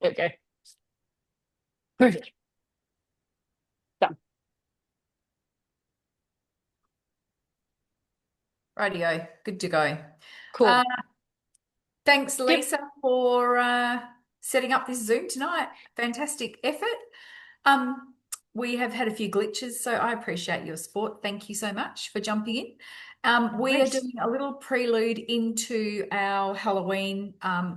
Okay. Perfect. Done. Rightio, good to go. Uh, Cool. Thanks, Yep. Lisa, for setting up this Zoom tonight. Fantastic effort. Um, we have had a few glitches, so I appreciate your support. Thank you so much for jumping in. We are Nice. doing a little prelude into our Halloween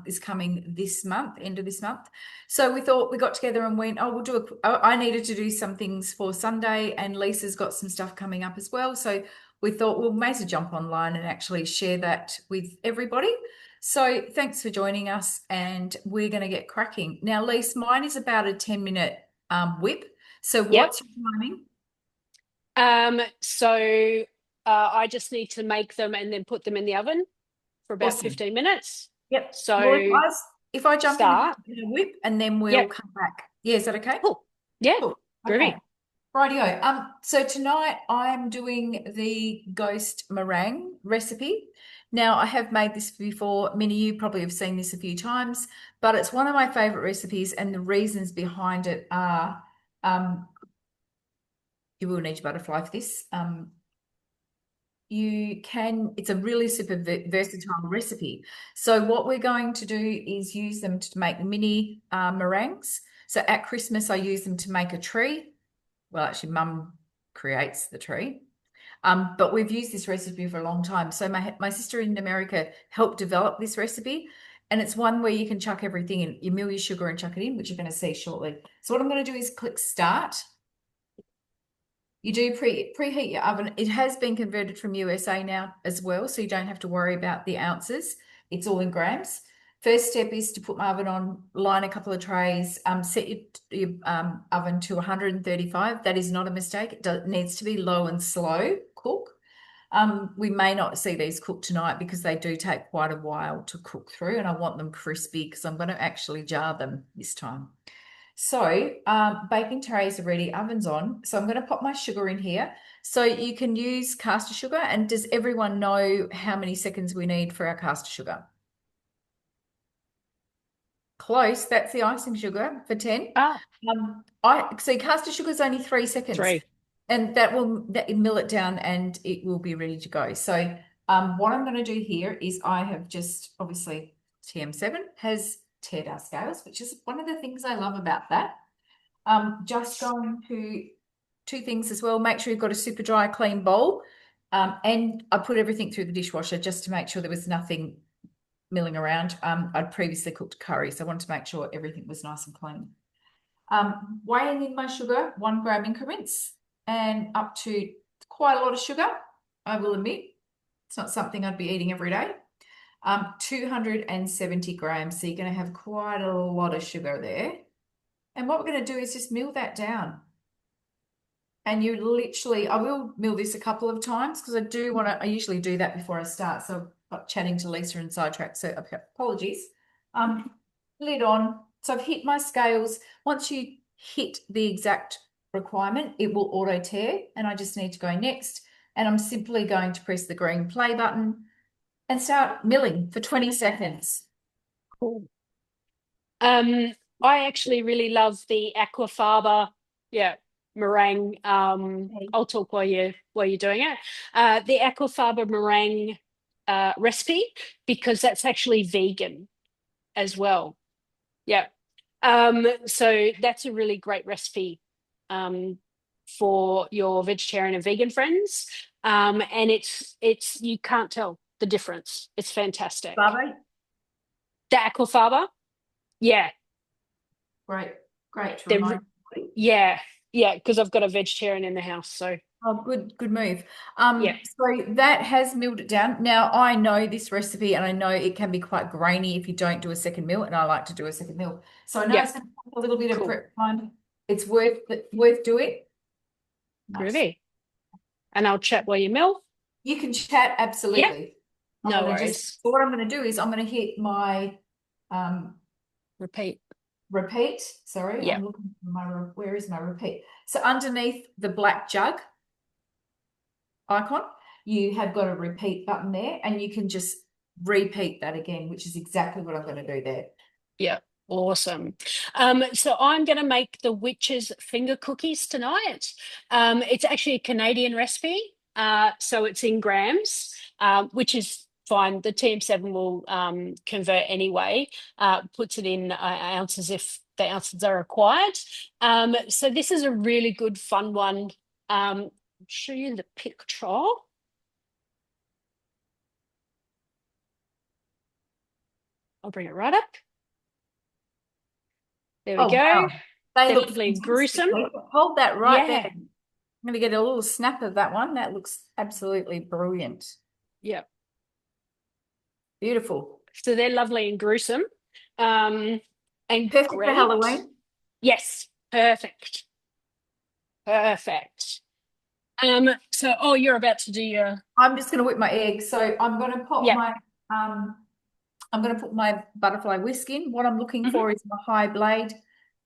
is coming this month, end of this month. So we thought we got together and went, oh, we'll do I needed to do some things for Sunday, and Lisa's got some stuff coming up as well. So we thought we'll may as well jump online and actually share that with everybody. So thanks for joining us, and we're going to get cracking. Now, Lise, mine is about a 10-minute whip. So Yep. what's your timing? So I just need to make them and then put them in the oven for about Awesome. 15 minutes. Yep. Well, So if I jump in a start. whip and then we'll Yep. come back. Yeah, is that okay? Cool. Yeah. Cool. Okay. Groovy. Rightio. So tonight I'm doing the ghost meringue recipe. Now I have made this before. Many of you probably have seen this a few times, but it's one of my favorite recipes, and the reasons behind it are you will need your butterfly for this. It's a really super versatile recipe. So what we're going to do is use them to make mini meringues. So at Christmas, I use them to make a tree. Well, actually, Mum creates the tree. But we've used this recipe for a long time. So my sister in America helped develop this recipe. And it's one where you can chuck everything in. You mill your sugar and chuck it in, which you're going to see shortly. So what I'm going to do is click start. You do preheat your oven. It has been converted from USA now as well, so you don't have to worry about the ounces. It's all in grams. First step is to put my oven on, line a couple of trays, set your oven to 135. That is not a mistake. It needs to be low and slow cook. We may not see these cook tonight because they do take quite a while to cook through, and I want them crispy because I'm going to actually jar them this time. So baking trays are ready, oven's on. So I'm going to pop my sugar in here. So you can use caster sugar. And does everyone know how many seconds we need for our caster sugar? Close. That's the icing sugar for 10. Ah, I see caster sugar is only 3 seconds, 3. and that mill it down and it will be ready to go. So what I'm going to do here is I have just obviously TM7 has teared our scales, which is one of the things I love about that. Just going to two things as well. Make sure you've got a super dry, clean bowl. And I put everything through the dishwasher just to make sure there was nothing milling around. I'd previously cooked curry, so I wanted to make sure everything was nice and clean. Weighing in my sugar, 1 gram increments, and up to quite a lot of sugar, I will admit. It's not something I'd be eating every day. 270 grams, so you're going to have quite a lot of sugar there. And what we're going to do is just mill that down. And you literally, I will mill this a couple of times because I usually do that before I start. So I'm not chatting to Lisa and sidetracked, so apologies. Um, Lid on. So I've hit my scales. Once you hit the exact requirement, it will auto tear, and I just need to go next. And I'm simply going to press the green play button and start milling for 20 seconds. Cool. Um, I actually really love the aquafaba, yeah, meringue. I'll talk while you're doing it. The aquafaba meringue recipe because that's actually vegan as well. Yeah. So that's a really great recipe for your vegetarian and vegan friends. And it's you can't tell the difference. It's fantastic. Barbie, The aquafaba, yeah, great, great to they're remind me. yeah, yeah, because I've got a vegetarian in the house, so Oh, good move. yeah, So that has milled it down. Now I know this recipe, and I know it can be quite grainy if you don't do a second mill, and I like to do a second mill. So I know yeah, it's going to take a little bit of cool, prep time. It's worth doing. Nice. groovy. And I'll chat while you mill. You can chat Yeah, absolutely. I'm no going to worries. so what I'm going to do is I'm going to hit my um, Repeat. repeat. Sorry, Yeah, I'm looking for where is my repeat? So underneath the black jug icon, you have got a repeat button there, and you can just repeat that again, which is exactly what I'm going to do there. yeah. Awesome. So I'm going to make the witch's finger cookies tonight. It's actually a Canadian recipe, so it's in grams, which is fine. The TM7 will convert anyway, puts it in ounces if the ounces are required. So this is a really good, fun one. I'll show you the picture. I'll bring it right up. There we Oh, go. wow. They They're look lovely and fantastic. gruesome. Hold that right there. Yeah. I'm going to get a little snap of that one. That looks absolutely brilliant. Yeah. Beautiful. So they're lovely and gruesome. Um, and Perfect for great. Halloween. Yes, perfect. Perfect. So you're about to do your I'm just going to whip my egg. So I'm going to put yeah. my butterfly whisk in. What I'm looking Mhm. for is my high blade,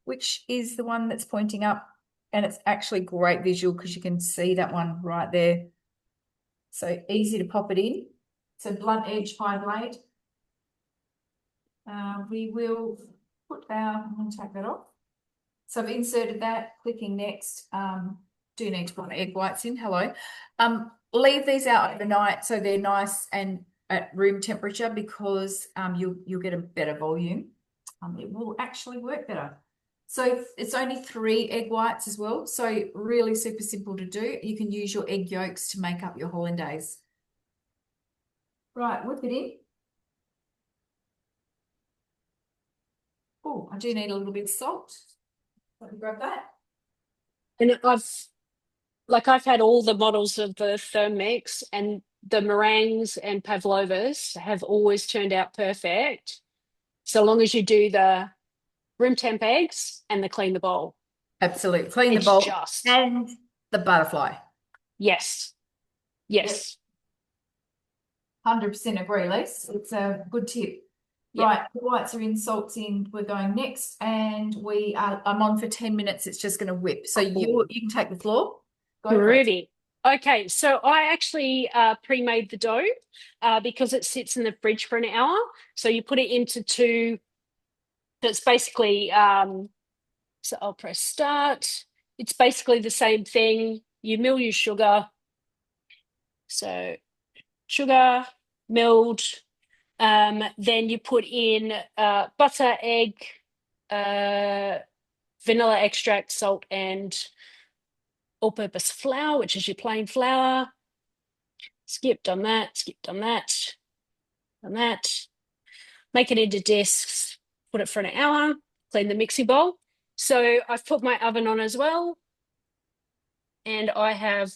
which is the one that's pointing up, and it's actually great visual because you can see that one right there. So easy to pop it in. So blunt edge high blade. We will I'm going to take that off. So I've inserted that, clicking next. Do need to put my egg whites in. Hello. Leave these out overnight so they're nice and at room temperature because you'll get a better volume. It will actually work better. So it's only 3 egg whites as well. So really super simple to do. You can use your egg yolks to make up your hollandaise. Right, whip it in. Oh, I do need a little bit of salt. Let me grab that. And I've had all the models of the Thermix, and the meringues and pavlovas have always turned out perfect. So long as you do the room temp eggs and the clean the bowl. Absolutely. Clean the It's bowl just and the butterfly. yes. Yep. Yes. 100% agree, Les. It's a good tip. Yep. Right, the whites are in, salt's in. We're going next, and I'm on for 10 minutes. It's just going to whip. So Cool. you can take the floor. Go for it. Groovy. Okay, so I actually pre-made the dough because it sits in the fridge for an hour. So you put it into two. That's basically so I'll press start. It's basically the same thing. You mill your sugar. So sugar, milled. Then you put in butter, egg, uh, vanilla extract, salt, and all-purpose flour, which is your plain flour. Skip, done that, skip, done that, done that. Make it into discs, put it for an hour, clean the mixing bowl. So I've put my oven on as well, and I have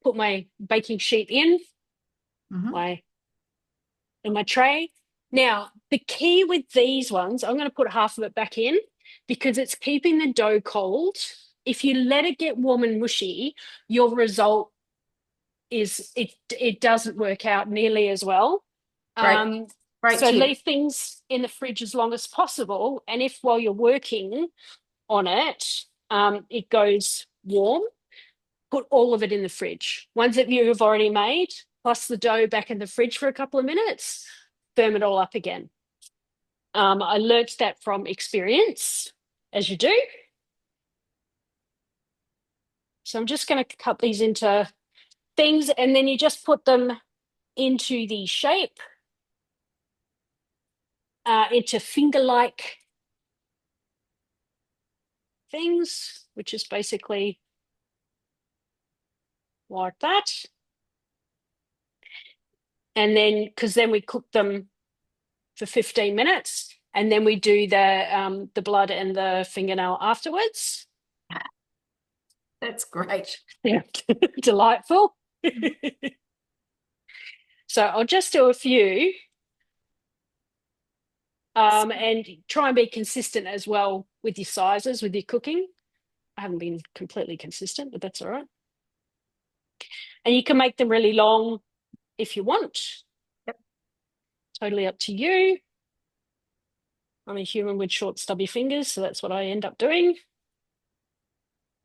put my baking sheet Mhm. my in my tray. Now, the key with these ones, I'm going to put half of it back in because it's keeping the dough cold. If you let it get warm and mushy, your result is it doesn't work out nearly as well. Great, Um, great so tip. leave things in the fridge as long as possible. And if while you're working on it, it goes warm, put all of it in the fridge. Ones that you've already made, plus the dough back in the fridge for a couple of minutes, firm it all up again. I learnt that from experience, as you do. So I'm just going to cut these into things, and then you just put them into the shape, into finger-like things, which is basically like that. And then, because then we cook them for 15 minutes, and then we do the blood and the fingernail afterwards. That's great. Yeah, delightful. So I'll just do a few, and try and be consistent as well with your sizes, with your cooking. I haven't been completely consistent, but that's all right. And you can make them really long if you want. Yep. Totally up to you. I'm a human with short, stubby fingers, so that's what I end up doing.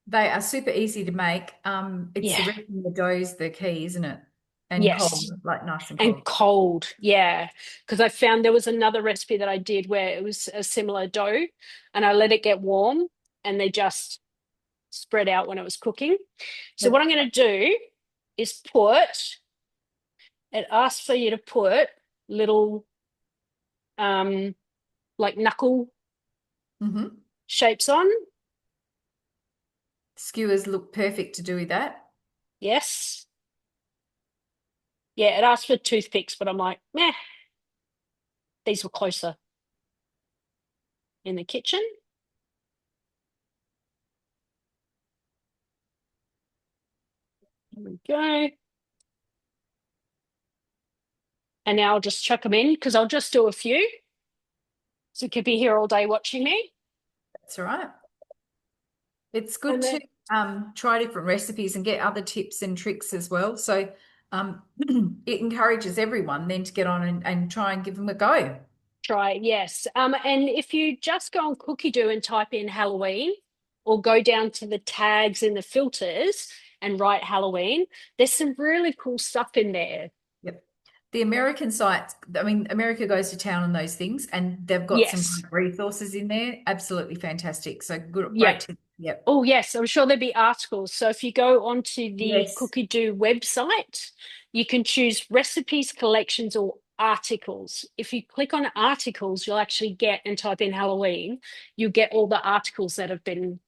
They are super easy to make. It's the Yeah, rest of the dough's the key, isn't it? and cold, Yes. like nice and And cold. cold, yeah. Because I found there was another recipe that I did where it was a similar dough and I let it get warm and they just spread out when it was cooking. So what Yep. I'm going to do is it asks for you to put little um like knuckle Mm-hmm. shapes on. Skewers look perfect to do with that. Yes. Yeah, it asked for toothpicks, but I'm like, meh, these were closer in the kitchen. There we go. And now I'll just chuck them in because I'll just do a few. So you could be here all day watching me. That's all right. It's good And to then try different recipes and get other tips and tricks as well. So um, it encourages everyone then to get on and try and give them a go. try, yes. And if you just go on Cookidoo and type in Halloween, or go down to the tags in the filters and write Halloween, there's some really cool stuff in there. Yep. The American sites, I mean, America goes to town on those things and they've got some Yes. great resources in there. Absolutely fantastic. So good, Yeah. great tip. Yep. Oh, yes, I'm sure there'll be articles. So if you go onto the Yes. Cookidoo website, you can choose recipes, collections, or articles. If you click on articles, you'll actually get and type in Halloween, you'll get all the articles that have been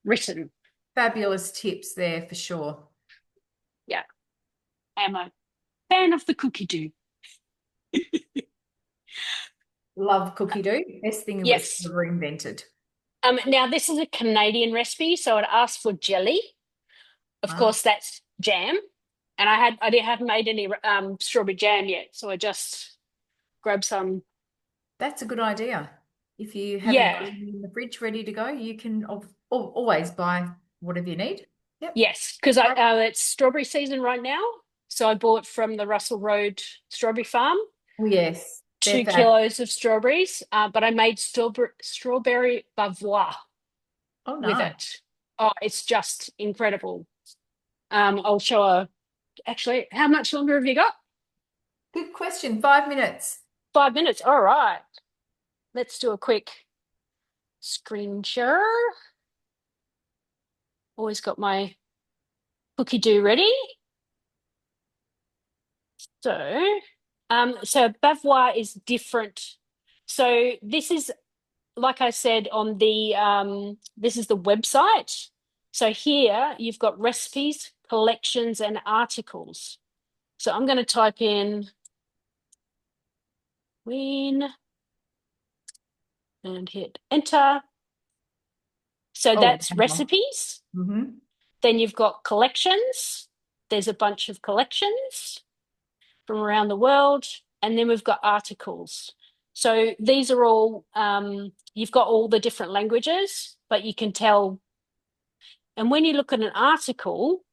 written. Fabulous tips there for sure. Yeah, I'm a fan of the Cookidoo. Love cookie dough. Best thing that was Yes. ever invented. Now this is a Canadian recipe, so it asks for jelly. Of Ah, course, that's jam. And haven't made any strawberry jam yet, so I just grabbed some. that's a good idea. If you haven't got Yeah, any in the fridge ready to go, you can always buy whatever you need. Yep. yes, because I Right. it's strawberry season right now, so I bought from the Russell Road Strawberry Farm Oh, yes, they're two fab. kilos of strawberries. But I made strawberry bavois Oh, with no. it. Oh, it's just incredible. I'll show her. Actually, how much longer have you got? Good question. 5 minutes. 5 minutes. All right. Let's do a quick screen share. Always got my cookie do ready. So Bavois is different. So this is, like I said, on the this is the website. So here you've got recipes, collections, and articles. So I'm going to type in Ween and hit enter. So Oh, that's wow. recipes. Mm-hmm. Then you've got collections. There's a bunch of collections from around the world. And then we've got articles. So these are all, you've got all the different languages, but you can tell. And when you look at an article,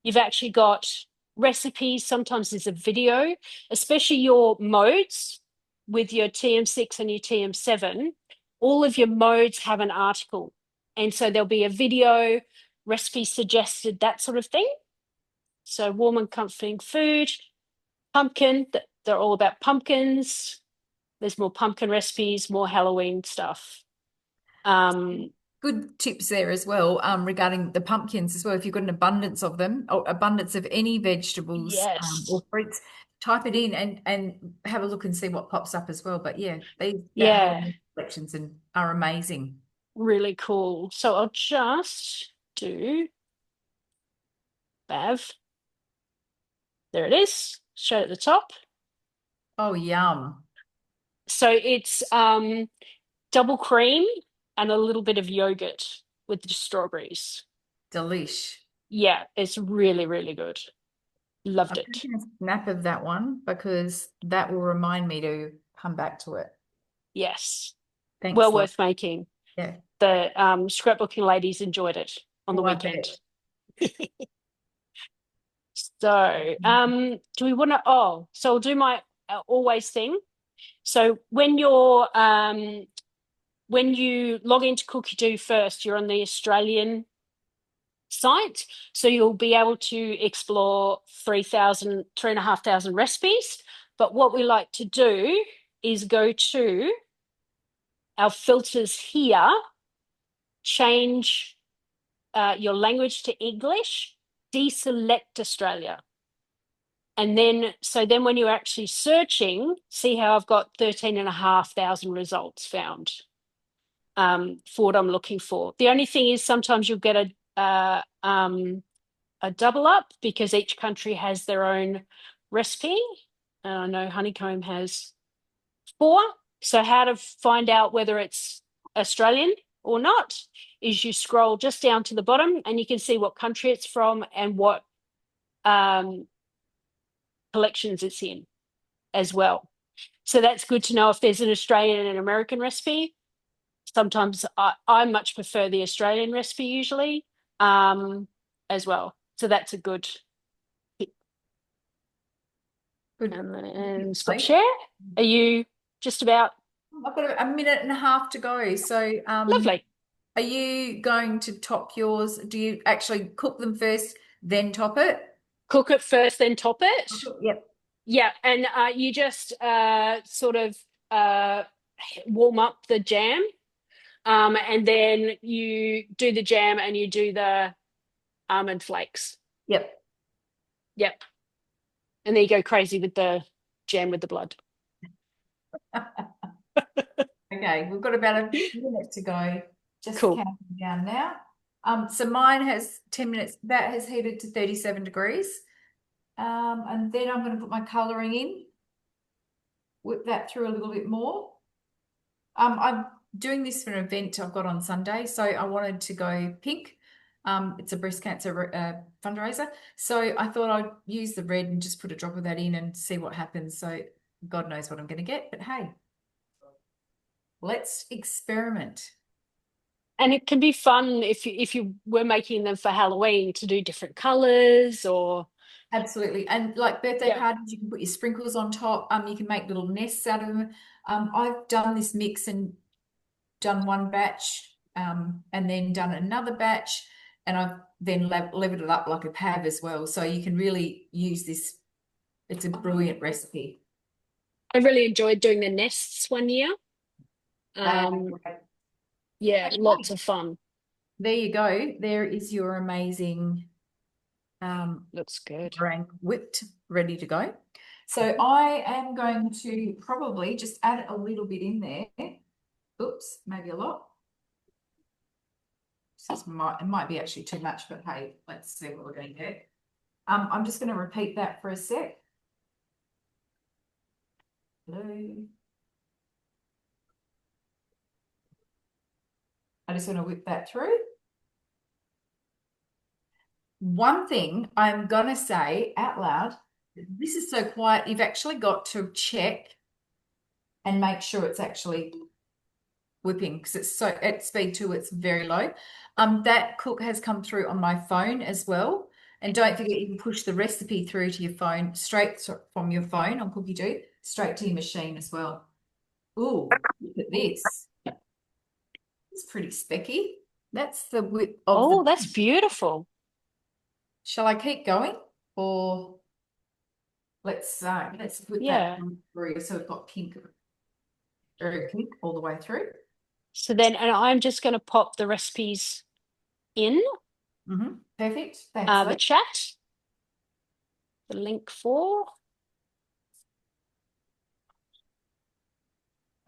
you've actually got recipes. Sometimes there's a video, especially your modes with your TM6 and your TM7. All of your modes have an article. And so there'll be a video, recipe suggested, that sort of thing. So warm and comforting food, pumpkin, they're all about pumpkins. There's more pumpkin recipes, more Halloween stuff. Um, Good tips there as well, regarding the pumpkins as well. If you've got an abundance of them, or abundance of any vegetables, yes. or fruits, type it in and have a look and see what pops up as well. But yeah, that Yeah, Halloween collections are amazing. really cool. So I'll just do Bav. There it is. Show at the top. Oh, yum. So it's double cream and a little bit of yogurt with the strawberries. Delish. Yeah, it's really, really good. Loved I'm it. taking a snap of that one because that will remind me to come back to it. Yes. Thanks, Well love. worth making. Yeah. The scrapbooking ladies enjoyed it on the Oh, I weekend. bet. So, do we want to? Oh, so I'll do my always thing. So when you log into Cookidoo first, you're on the Australian site. So you'll be able to explore 3,500 recipes. But what we like to do is go to our filters here, change your language to English, deselect Australia. And then, so then when you're actually searching, see how I've got 13,500 results found for what I'm looking for. The only thing is sometimes you'll get a double up because each country has their own recipe. I know Honeycomb has 4. So how to find out whether it's Australian or not is you scroll just down to the bottom and you can see what country it's from and what um, collections it's in as well. So that's good to know if there's an Australian and an American recipe. Sometimes I much prefer the Australian recipe usually as well. So that's a good tip. Good. And stop share. Are you just about I've got a minute and a half to go. So, lovely? are you going to top yours? Do you actually cook them first, then top it? Cook it first, then top it. Yep. Yeah, and you just sort of warm up the jam, and then you do the jam and you do the almond flakes. Yep. Yep, and then you go crazy with the jam with the blood. Okay, we've got about a minute to go. Just Cool. counting down now. So mine has 10 minutes. That has heated to 37 degrees. And then I'm going to put my colouring in. Whip that through a little bit more. I'm doing this for an event I've got on Sunday, so I wanted to go pink. It's a breast cancer fundraiser. So I thought I'd use the red and just put a drop of that in and see what happens. So God knows what I'm going to get, but hey, let's experiment. And it can be fun if you were making them for Halloween to do different colors or Absolutely. And like birthday yeah. parties, you can put your sprinkles on top. You can make little nests out of them. I've done this mix and done one batch, and then done another batch, and I've then leveled it up like a pab as well. So you can really use this. It's a brilliant recipe. I really enjoyed doing the nests one year. Okay, Yeah, lots of fun. there you go. There is your amazing Looks good. meringue whipped, ready to go. So I am going to probably just add a little bit in there. Oops, maybe a lot. It might be actually too much, but hey, let's see what we're going to get. I'm just going to repeat that for a sec. Blue. I just want to whip that through. One thing I'm going to say out loud, this is so quiet, you've actually got to check and make sure it's actually whipping because it's so at speed 2, it's very low. That cook has come through on my phone as well. And don't forget, you can push the recipe through to your phone, straight from your phone on Cookidoo, straight to your machine as well. Ooh, look at this. It's pretty specky. That's the whip of Oh, the. that's beautiful. Shall I keep going or let's whip that Yeah. through so we've got pink, very pink all the way through. So then, and I'm just going to pop the recipes in Perfect. Thanks, the Lee. chat, the link for.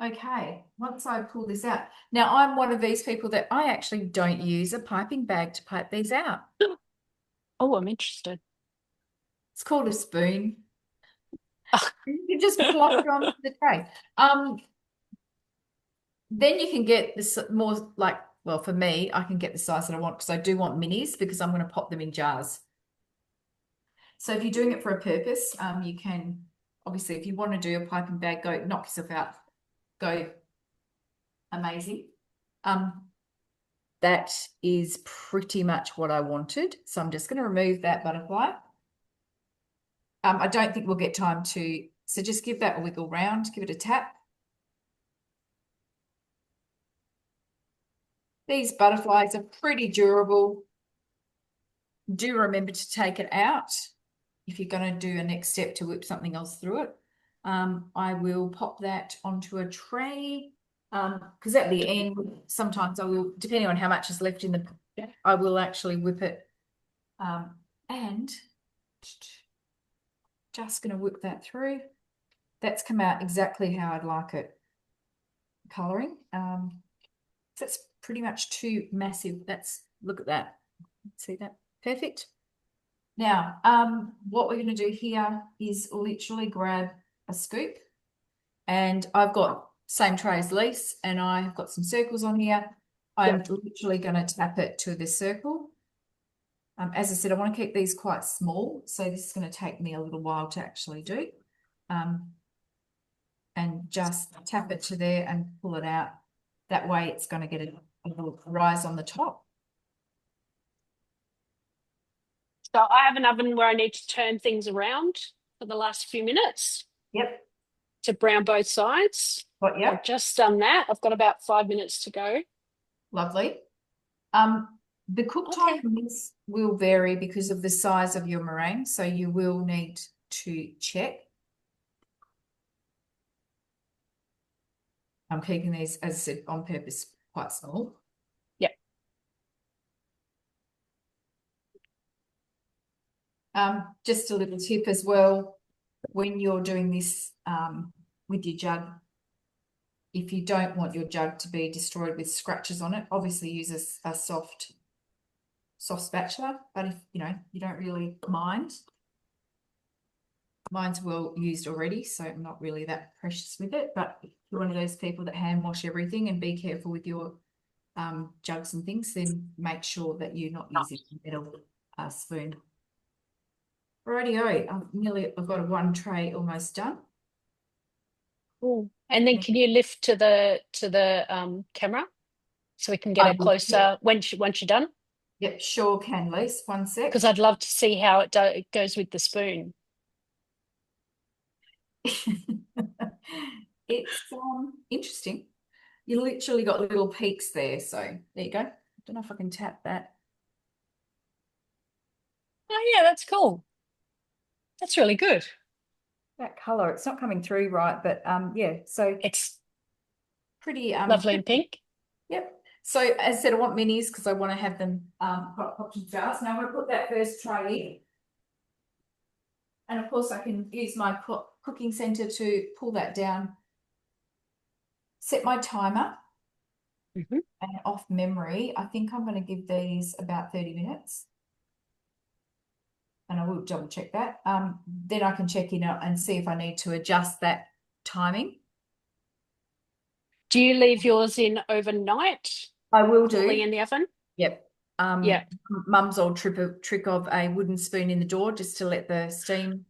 Okay, once I pull this out. Now, I'm one of these people that I actually don't use a piping bag to pipe these out. Oh, I'm interested. It's called a spoon. You can just plop it onto the tray. Then you can get this more like, well, for me, I can get the size that I want because I do want minis because I'm going to pop them in jars. So if you're doing it for a purpose, you can, obviously, if you want to do a piping bag, go knock yourself out. Go amazing. That is pretty much what I wanted. So I'm just going to remove that butterfly. I don't think we'll get time to, so just give that a wiggle round, give it a tap. These butterflies are pretty durable. Do remember to take it out if you're going to do a next step to whip something else through it. I will pop that onto a tray because at the end, sometimes I will, depending on how much is left in the, I will actually whip it and just going to whip that through. That's come out exactly how I'd like it colouring. That's pretty much too massive. Look at that. See that? Perfect. Now, what we're going to do here is literally grab a scoop, and I've got same tray as Lise, and I've got some circles on here. I'm literally going to tap it to the circle. As I said, I want to keep these quite small, so this is going to take me a little while to actually do. And just tap it to there and pull it out. That way it's going to get a little rise on the top. So I have an oven where I need to turn things around for the last few minutes. Yep. To brown both sides. But yep. I've just done that. I've got about 5 minutes to go. Lovely. The cook time on this will vary because of the size of your meringue, so you will need to check. I'm keeping these, as I said, on purpose, quite small. Yep. Just a little tip as well, when you're doing this with your jug, if you don't want your jug to be destroyed with scratches on it, obviously use a soft spatula. But if you don't really mind, mine's well used already, so I'm not really that precious with it. But if you're one of those people that hand wash everything and be careful with your jugs and things, then make sure that you're not using a metal spoon. Rightio, I've got one tray almost done. Ooh. And then can you lift to the camera so we can get a closer once you're done? Yep, sure can, Lise. One sec. Because I'd love to see how it goes with the spoon. It's interesting. You literally got little peaks there, so there you go. I don't know if I can tap that. Oh yeah, that's cool. That's really good. That color, it's not coming through right, but yeah, so it's pretty lovely and pink. Yep. So as I said, I want minis because I want to have them popped in jars. Now I'm going to put that first tray in. And of course I can use my cooking center to pull that down. Set my timer. And off memory, I think I'm going to give these about 30 minutes. And I will double check that. Then I can check in and see if I need to adjust that timing. Do you leave yours in overnight? I will do. In the oven? Yep. Yeah. Mum's old trick of a wooden spoon in the door just to let the steam,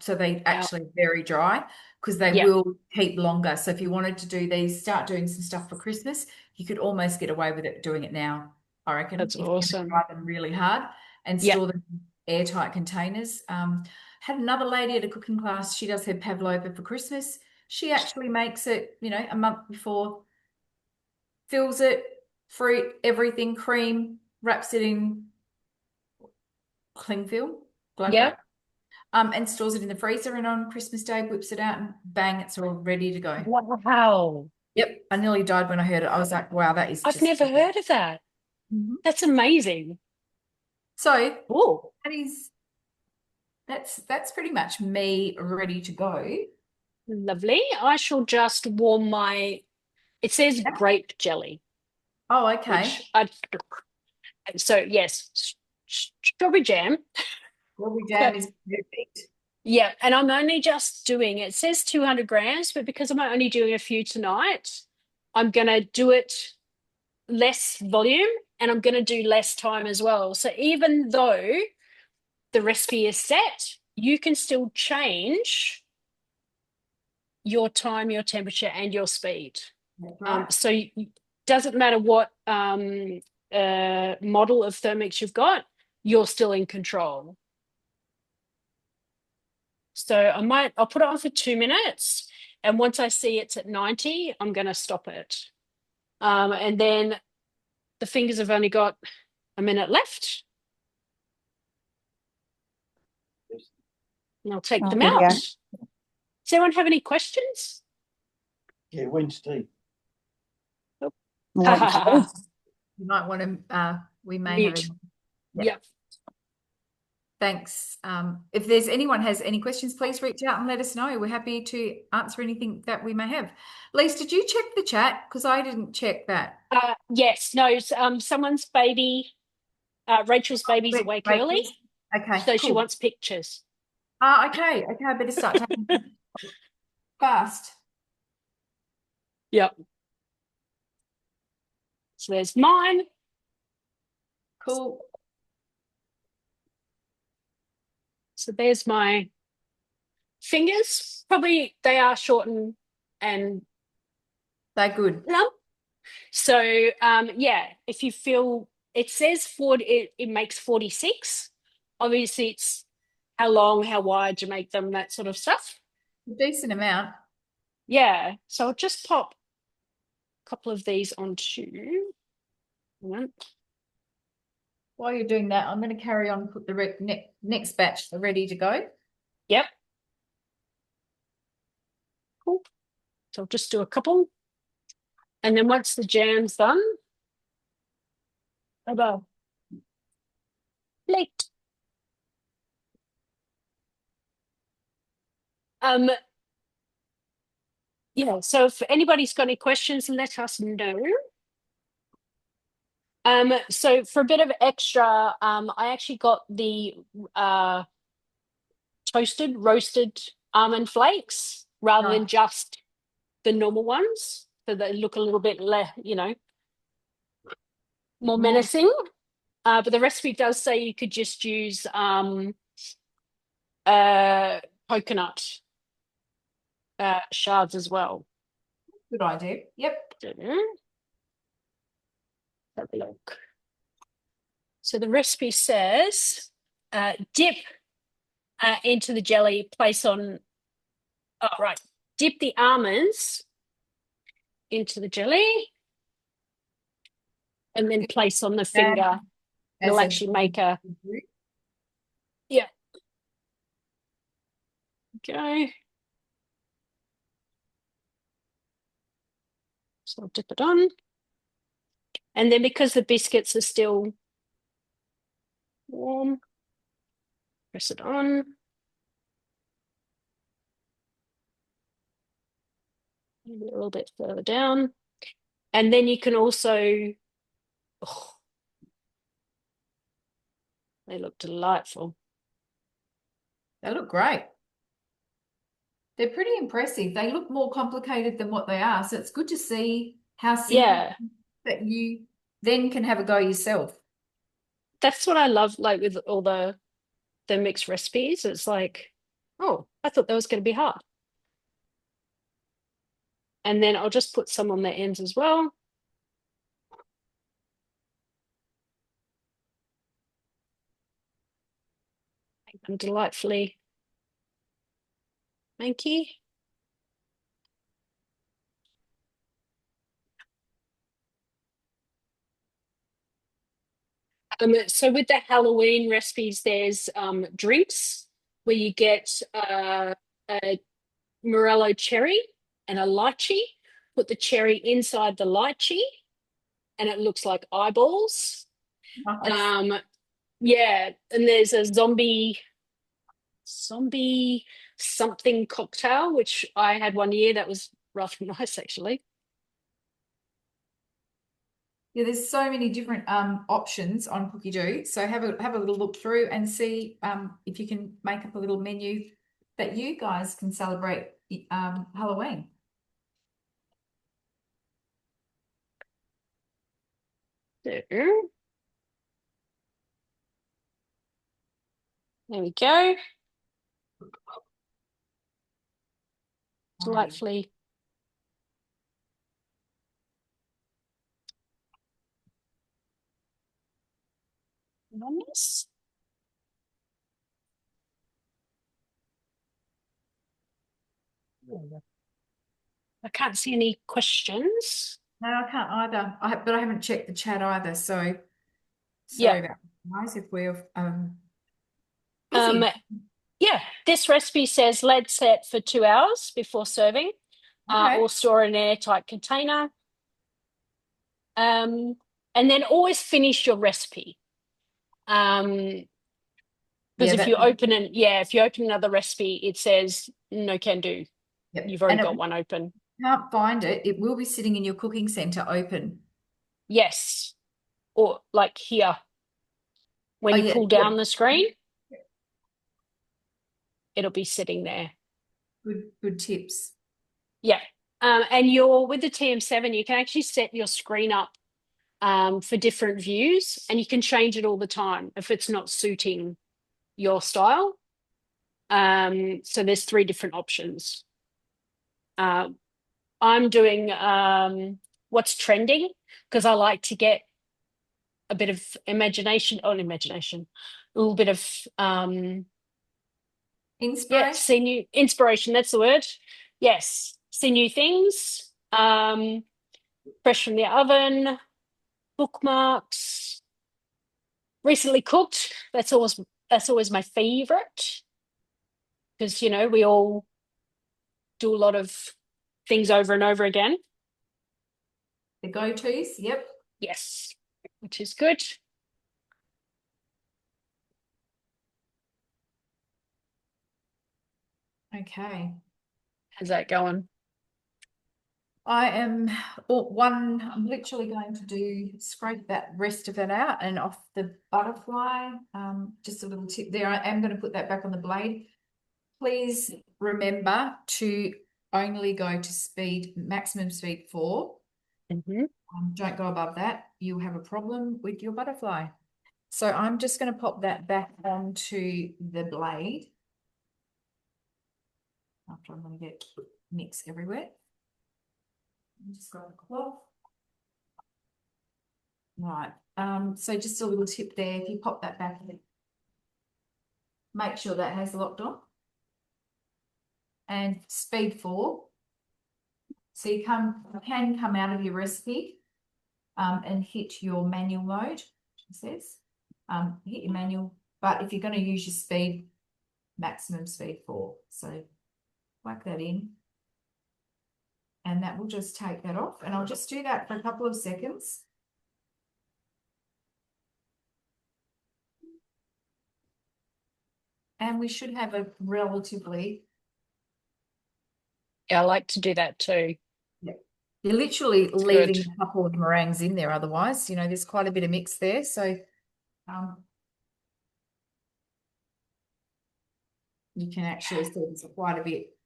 so they actually very dry because they will keep longer. So if you wanted to do these, start doing some stuff for Christmas, you could almost get away with it doing it now, I reckon. That's awesome. Dry them really hard and store them in airtight containers. Had another lady at a cooking class, she does her pavlova for Christmas. She actually makes it, a month before, fills it, fruit, everything, cream, wraps it in cling film, glad wrap, and stores it in the freezer, and on Christmas Day whips it out and bang, it's all ready to go. Wow. Yep, I nearly died when I heard it. I was like, wow, that is I've never heard of that. That's amazing. So that's pretty much me ready to go. Lovely. I shall just warm it says grape jelly. Oh, okay. So yes, strawberry jam. Strawberry jam is perfect. Yeah, and I'm only just doing it says 200 grams, but because I'm only doing a few tonight, I'm going to do it less volume and I'm going to do less time as well. So even though the recipe is set, you can still change your time, your temperature, and your speed. Right. So it doesn't matter what model of Thermix you've got, you're still in control. So I'll put it on for 2 minutes, and once I see it's at 90, I'm going to stop it. And then the fingers have only got a minute left. and I'll take Oh, them out. yeah. Does anyone have any questions? Yeah, when's tea? Oh. You might want to, we may have a, Mute. yeah. Yep. Thanks. If there's anyone has any questions, please reach out and let us know. We're happy to answer anything that we may have. Lise, did you check the chat? Because I didn't check that. Yes, no, someone's baby, Rachel's baby's awake early, Okay, so cool. she wants pictures. Okay, I better start taking fast. Yep. So there's mine. Cool. So there's my fingers. Probably they are shortened and They're good. plump. So yeah, if you feel it says 40, it makes 46. Obviously, it's how long, how wide you make them, that sort of stuff. A decent amount. Yeah. So I'll just pop a couple of these onto. While you're doing that, I'm going to carry on, put the next batch ready to go. Yep. Cool. So I'll just do a couple. And then once the jam's done, about plate. Yeah, so if anybody's got any questions, let us know. So for a bit of extra, I actually got the roasted almond flakes rather than just the normal ones, so they look a little bit less, more menacing. But the recipe does say you could just use coconut shards as well. Good idea. Yep. Have a look. So the recipe says dip into the jelly, place on, oh, right, dip the almonds into the jelly and then place on the finger. It'll actually make a, yeah. Okay. So I'll dip it on. And then because the biscuits are still warm, press it on. Maybe a little bit further down. And then you can also, oh, they look delightful. They look great. They're pretty impressive. They look more complicated than what they are. So it's good to see how simple that you then can have a go yourself. That's what I love, like with all the mixed recipes. It's like, oh, I thought that was going to be hard. And then I'll just put some on the ends as well. Make them delightfully manky. So with the Halloween recipes, there's drinks where you get a morello cherry and a lychee. Put the cherry inside the lychee, and it looks like eyeballs. Nice. Yeah, and there's a zombie something cocktail, which I had one year that was rather nice actually. Yeah, there's so many different options on Cookidoo. So have a little look through and see if you can make up a little menu that you guys can celebrate Halloween. There we go. Delightfully. Nice. I can't see any questions. No, I can't either. But I haven't checked the chat either. So Yeah. sorry about that, guys, if we're Um, busy. Yeah, this recipe says let set for 2 hours before serving, Okay. or store in an airtight container. And then always finish your recipe. Because Yeah, if you open another recipe, it says no can do. yep. You've already And if got one open. you can't find it, it will be sitting in your cooking center open. Yes. Or like here, when Oh you yeah, pull down the screen, it'll be sitting there. good tips. Yeah. And you're with the TM7, you can actually set your screen up for different views, and you can change it all the time if it's not suiting your style. So there's 3 different options. I'm doing what's trending because I like to get a bit of imagination, a little bit of Inspiration. see new inspiration. That's the word. Yes, see new things. Fresh from the oven, bookmarks. Recently cooked. That's always my favorite because we all do a lot of things over and over again. The go-tos, yep. Yes, which is good. Okay. How's that going? I'm literally going to scrape that rest of it out and off the butterfly. Just a little tip there. I am going to put that back on the blade. Please remember to only go to maximum speed 4. Mm-hmm. Don't go above that. You'll have a problem with your butterfly. So I'm just going to pop that back onto the blade. After I'm going to get mix everywhere. I'm just going to cloth. Right. So just a little tip there. If you pop that back in, make sure that has locked on. And speed 4. So you can come out of your recipe and hit your manual mode, it says. Hit your manual, but if you're going to use your speed, maximum speed 4. So whack that in. And that will just take that off. And I'll just do that for a couple of seconds. And we should have a relatively... Yeah, I like to do that too. Yeah. You're literally It's leaving good. a couple of meringues in there otherwise. There's quite a bit of mix there. So you can actually see there's quite a bit.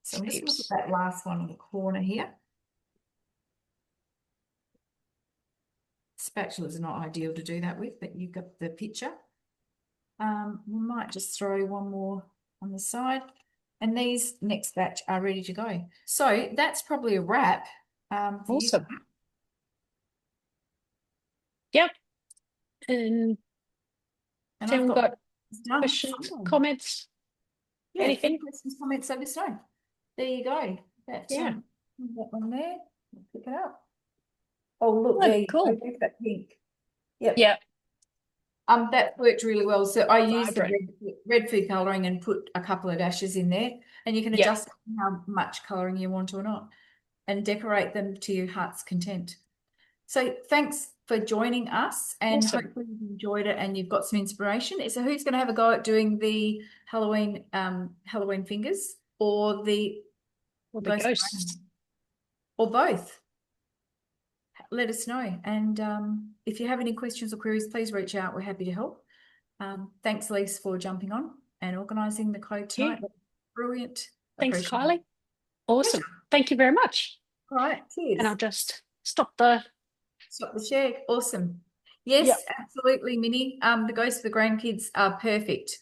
So I'm just going to put that last one in the corner here. Spatula is not ideal to do that with, but you've got the picture. We might just throw one more on the side. And these next batch are ready to go. So that's probably a wrap for Awesome. you. Yep. And And then I've we've got done. questions, comments, Yeah, anything? any questions, comments, let us know. There you go. That, Yeah. that one there. Pick it up. Oh, look, Oh, there you cool. go. There's that pink. Yep. Yeah. That worked really well. So I used the Vibrant. red food colouring and put a couple of dashes in there, and you can adjust how much colouring you want or not, and decorate them to your heart's content. So thanks for joining us, and Awesome. hopefully you've enjoyed it and you've got some inspiration. So who's going to have a go at doing the Halloween fingers or the ghosts? or both? Let us know. And if you have any questions or queries, please reach out. We're happy to help. Thanks, Lise, for jumping on and organising the code tonight. Yeah. Brilliant. Thanks, Appreciate Kylie. Awesome. Thank you very much. All right. Cheers. And I'll just stop the share. Awesome. Yes, absolutely, Minnie. The ghosts of the grandkids are perfect.